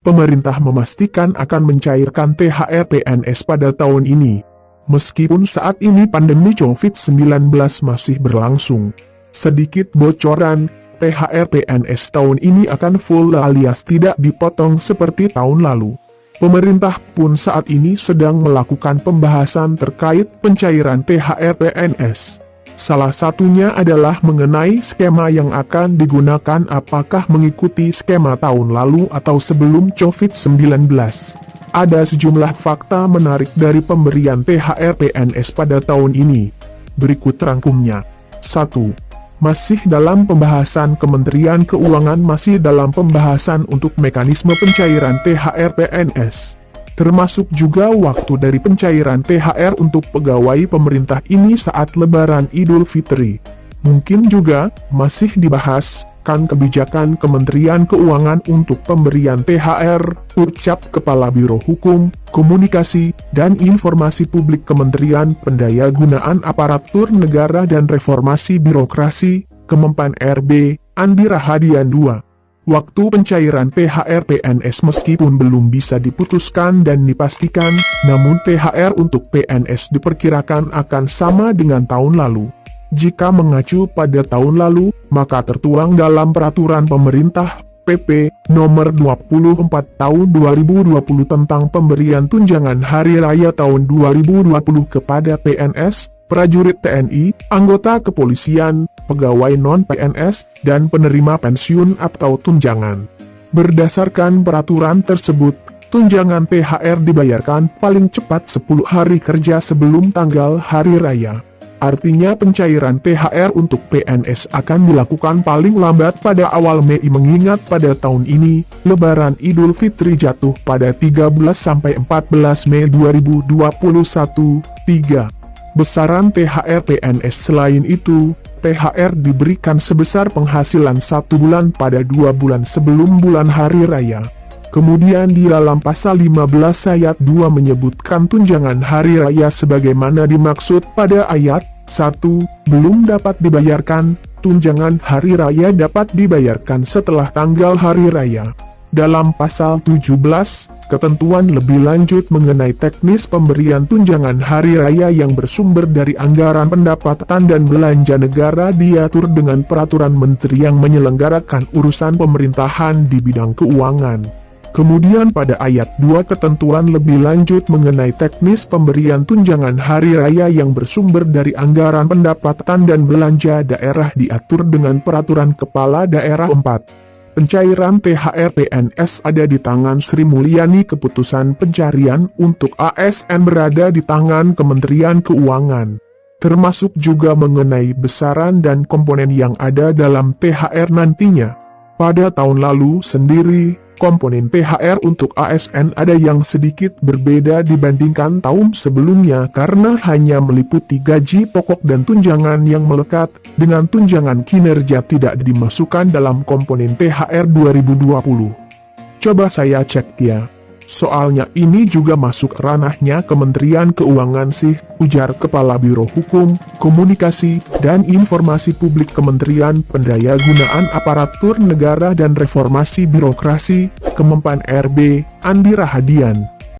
pemerintah memastikan akan mencairkan THR PNS pada tahun ini. Meskipun saat ini pandemi COVID-19 masih berlangsung. Sedikit bocoran, THR PNS tahun ini akan full alias tidak dipotong seperti tahun lalu. Pemerintah pun saat ini sedang melakukan pembahasan terkait pencairan THR PNS. Salah satunya adalah mengenai skema yang akan digunakan, apakah mengikuti skema tahun lalu atau sebelum COVID-19. Ada sejumlah fakta menarik dari pemberian THR PNS pada tahun ini. Berikut rangkumnya. 1. Masih dalam pembahasan Kementerian Keuangan masih dalam pembahasan untuk mekanisme pencairan THR PNS. Termasuk juga waktu dari pencairan THR untuk pegawai pemerintah ini saat Lebaran Idul Fitri. Mungkin juga masih dibahas kan kebijakan Kementerian Keuangan untuk pemberian THR, ucap Kepala Biro Hukum, Komunikasi, dan Informasi Publik Kementerian Pendayagunaan Aparatur Negara dan Reformasi Birokrasi, Kemenpan RB, Andi Rahadian II. Waktu pencairan THR PNS meskipun belum bisa diputuskan dan dipastikan, namun THR untuk PNS diperkirakan akan sama dengan tahun lalu. Jika mengacu pada tahun lalu, maka tertuang dalam Peraturan Pemerintah PP Nomor 24 Tahun 2020 tentang pemberian tunjangan Hari Raya tahun 2020 kepada PNS, prajurit TNI, anggota kepolisian, pegawai non-PNS, dan penerima pensiun atau tunjangan. Berdasarkan peraturan tersebut, tunjangan THR dibayarkan paling cepat 10 hari kerja sebelum tanggal Hari Raya. Artinya pencairan THR untuk PNS akan dilakukan paling lambat pada awal Mei mengingat pada tahun ini, Lebaran Idul Fitri jatuh pada 13-14 Mei 2021. 3. Besaran THR PNS selain itu, THR diberikan sebesar penghasilan 1 bulan pada 2 bulan sebelum bulan Hari Raya. Kemudian di dalam pasal 15 ayat 2 menyebutkan tunjangan Hari Raya sebagaimana dimaksud pada ayat 1, belum dapat dibayarkan, tunjangan Hari Raya dapat dibayarkan setelah tanggal Hari Raya. Dalam pasal 17, ketentuan lebih lanjut mengenai teknis pemberian tunjangan Hari Raya yang bersumber dari anggaran pendapatan dan belanja negara diatur dengan peraturan menteri yang menyelenggarakan urusan pemerintahan di bidang keuangan. Kemudian pada ayat 2 ketentuan lebih lanjut mengenai teknis pemberian tunjangan Hari Raya yang bersumber dari anggaran pendapatan dan belanja daerah diatur dengan peraturan Kepala Daerah 4. Pencairan THR PNS ada di tangan Sri Mulyani. Keputusan pencarian untuk ASN berada di tangan Kementerian Keuangan. Termasuk juga mengenai besaran dan komponen yang ada dalam THR nantinya. Pada tahun lalu sendiri, komponen THR untuk ASN ada yang sedikit berbeda dibandingkan tahun sebelumnya karena hanya meliputi gaji pokok dan tunjangan yang melekat, dengan tunjangan kinerja tidak dimasukkan dalam komponen THR 2020. Coba saya cek ya. Soalnya ini juga masuk ranahnya Kementerian Keuangan sih, ujar Kepala Biro Hukum, Komunikasi, dan Informasi Publik Kementerian Pendayagunaan Aparatur Negara dan Reformasi Birokrasi, Kemenpan RB, Andi Rahadian.